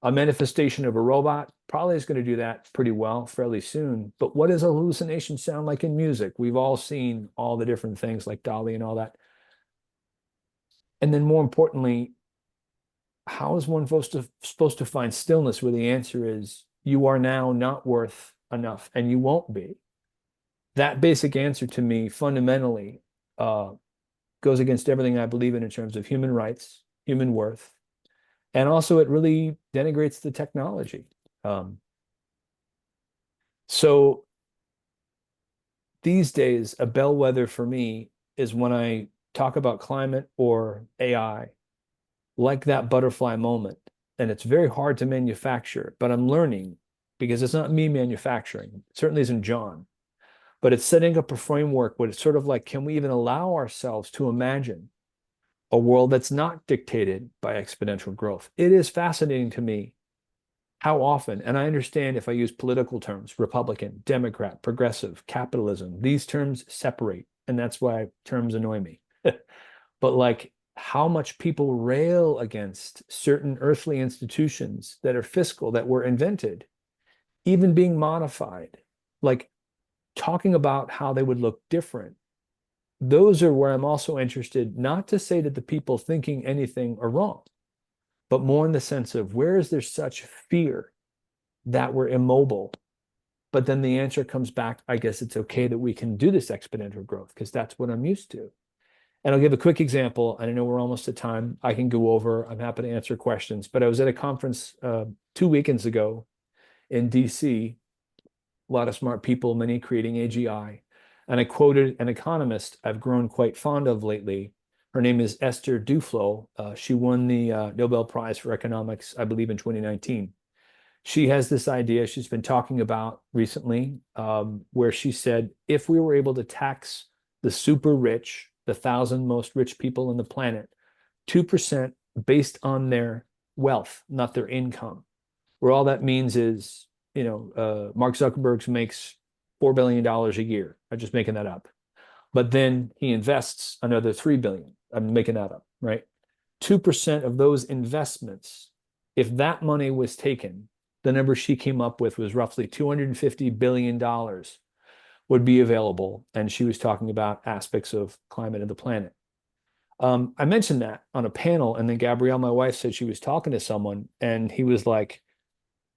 a manifestation of a robot probably is going to do that pretty well fairly soon. But what does a hallucination sound like in music? We've all seen all the different things like Dolly and all that. And then more importantly, how is one supposed to find stillness where the answer is you are now not worth enough and you won't be? That basic answer to me fundamentally goes against everything I believe in terms of human rights, human worth, and also it really denigrates the technology. So these days, a bellwether for me is when I talk about climate or AI, like that butterfly moment. And it's very hard to manufacture, but I'm learning because it's not me manufacturing. It certainly isn't John, but it's setting up a framework where it's sort of like, can we even allow ourselves to imagine a world that's not dictated by exponential growth? It is fascinating to me how often, and I understand if I use political terms, Republican, Democrat, progressive, capitalism, these terms separate, and that's why terms annoy me. But like how much people rail against certain earthly institutions that are fiscal, that were invented, even being modified, like talking about how they would look different. Those are where I'm also interested, not to say that the people thinking anything are wrong, but more in the sense of where is there such fear that we're immobile? But then the answer comes back, I guess it's okay that we can do this exponential growth because that's what I'm used to. And I'll give a quick example. I know we're almost at time. I can go over. I'm happy to answer questions. But I was at a conference 2 weekends ago in DC. A lot of smart people, many creating AGI. And I quoted an economist I've grown quite fond of lately. Her name is Esther Duflo. She won the Nobel Prize for Economics, I believe, in 2019. She has this idea she's been talking about recently, where she said, if we were able to tax the super rich, the 1,000 most rich people on the planet, 2% based on their wealth, not their income, where all that means is, Mark Zuckerberg makes $4 billion a year. I'm just making that up. But then he invests another 3 billion. I'm making that up, right? 2% of those investments, if that money was taken, the number she came up with was roughly $250 billion would be available. And she was talking about aspects of climate of the planet. I mentioned that on a panel, and then Gabrielle, my wife, said she was talking to someone, and he was like,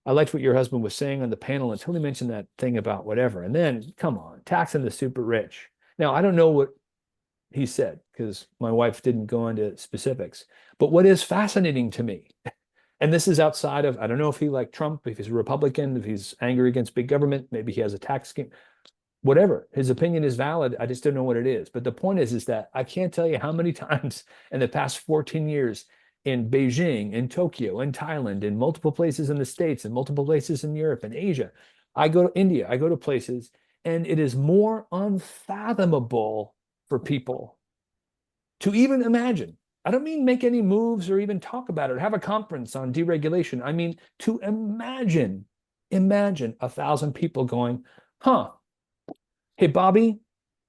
I liked what your husband was saying on the panel until he mentioned that thing about whatever. And then, come on, taxing the super rich. Now, I don't know what he said because my wife didn't go into specifics. But what is fascinating to me, And this is outside of, I don't know if he like Trump, if he's a Republican, if he's angry against big government, maybe he has a tax scheme, whatever. His opinion is valid. I just don't know what it is. But the point is that I can't tell you how many times in the past 14 years in Beijing, in Tokyo, in Thailand, in multiple places in the States, in multiple places in Europe and Asia. I go to India, I go to places, and it is more unfathomable for people to even imagine. I don't mean make any moves or even talk about it, have a conference on deregulation. I mean to imagine 1,000 people going, huh, hey, Bobby,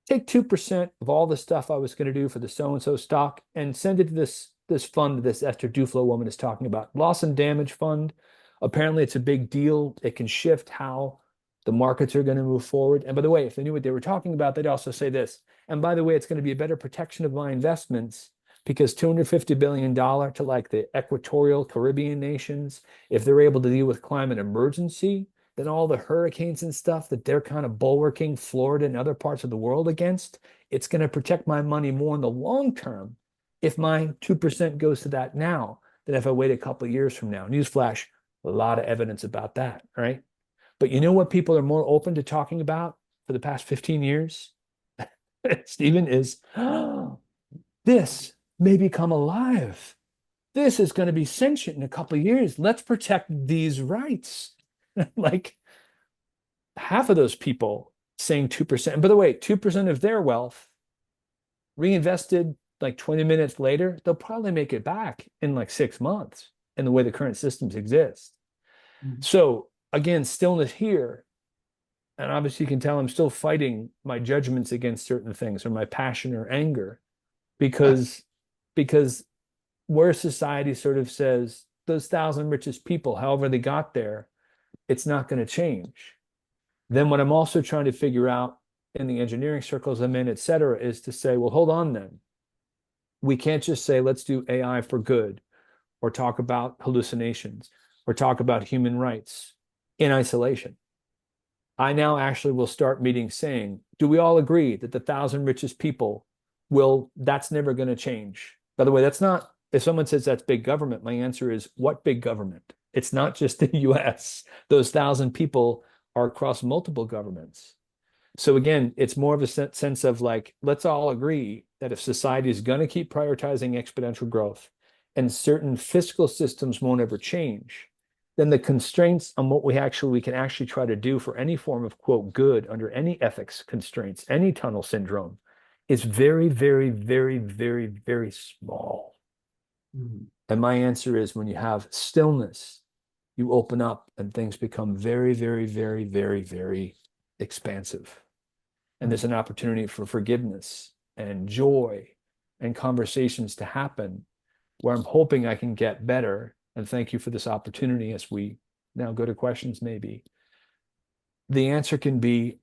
take 2% of all the stuff I was going to do for the so-and-so stock and send it to this fund this Esther Duflo woman is talking about. Loss and damage fund. Apparently, it's a big deal. It can shift how the markets are going to move forward. And by the way, if they knew what they were talking about, they'd also say this. And by the way, it's going to be a better protection of my investments because $250 billion to like the equatorial Caribbean nations, if they're able to deal with climate emergency, then all the hurricanes and stuff that they're kind of bulwarking Florida and other parts of the world against, it's going to protect my money more in the long term if my 2% goes to that now than if I wait a couple of years from now. Newsflash, a lot of evidence about that, right? But you know what people are more open to talking about for the past 15 years? Stephen, is this may become alive. This is going to be sentient in a couple of years. Let's protect these rights. Like half of those people saying 2%. And by the way, 2% of their wealth reinvested like 20 minutes later, they'll probably make it back in like 6 months in the way the current systems exist. Mm-hmm. So again, stillness here. And obviously you can tell I'm still fighting my judgments against certain things or my passion or anger because where society sort of says those 1,000 richest people, however they got there, it's not going to change. Then what I'm also trying to figure out in the engineering circles I'm in, et cetera, is to say, well, hold on then. We can't just say, let's do AI for good or talk about hallucinations or talk about human rights in isolation. I now actually will start meetings saying, do we all agree that the 1,000 richest people that's never going to change? By the way, that's not, if someone says that's big government, my answer is what big government? It's not just the US. Those 1,000 people are across multiple governments. So again, it's more of a sense of like, let's all agree that if society is going to keep prioritizing exponential growth and certain fiscal systems won't ever change, then the constraints on what we can actually try to do for any form of quote good under any ethics constraints, any tunnel syndrome is very, very, very, very, very small. Mm-hmm. And my answer is when you have stillness, you open up and things become very, very, very, very, very expansive. And there's an opportunity for forgiveness and joy and conversations to happen where I'm hoping I can get better. And thank you for this opportunity as we now go to questions maybe. The answer can be,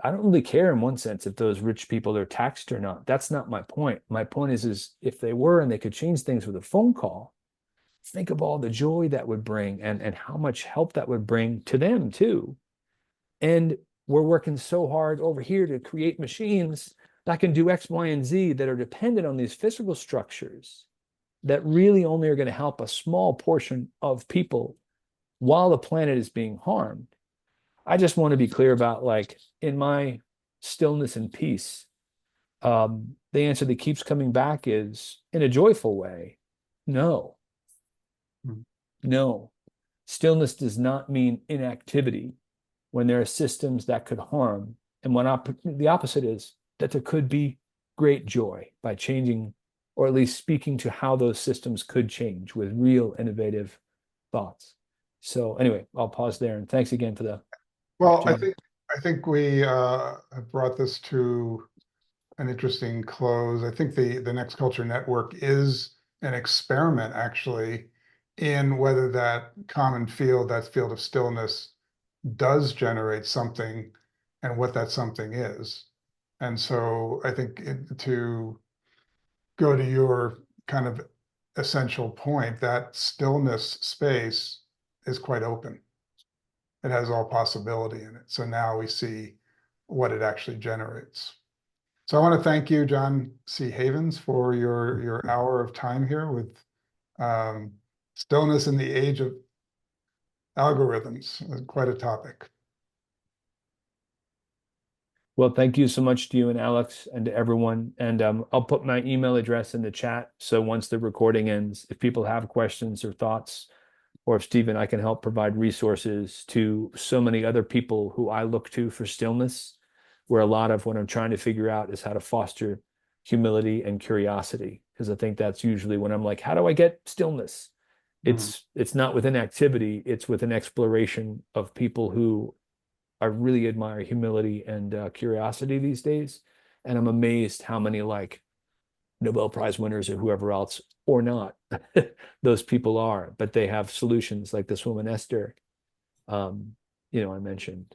I don't really care in one sense if those rich people are taxed or not. That's not my point. My point is if they were and they could change things with a phone call, think of all the joy that would bring and how much help that would bring to them too. And we're working so hard over here to create machines that can do X, Y, and Z that are dependent on these physical structures that really only are going to help a small portion of people while the planet is being harmed. I just want to be clear about, like, in my stillness and peace, the answer that keeps coming back is, in a joyful way, no. No. Stillness does not mean inactivity when there are systems that could harm. And the opposite is that there could be great joy by changing, or at least speaking to how those systems could change with real innovative thoughts. So anyway, I'll pause there. And thanks again for the Well, I think we have brought this to an interesting close. I think the Next Culture Network is an experiment actually in whether that common field, that field of stillness, does generate something and what that something is. And so I think to go to your kind of essential point, that stillness space is quite open. It has all possibility in it. So now we see what it actually generates. So I want to thank you, John C. Havens, for your hour of time here with Stillness in the age of algorithms, quite a topic. Well, thank you so much to you and Alex and to everyone. And I'll put my email address in the chat. So once the recording ends, if people have questions or thoughts, or if Stephen, I can help provide resources to so many other people who I look to for stillness, where a lot of what I'm trying to figure out is how to foster humility and curiosity. Because I think that's usually when I'm like, how do I get stillness? It's not with an activity, it's with an exploration of people who I really admire humility and curiosity these days. And I'm amazed how many like Nobel Prize winners or whoever else, or not, those people are, but they have solutions like this woman, Esther, I mentioned.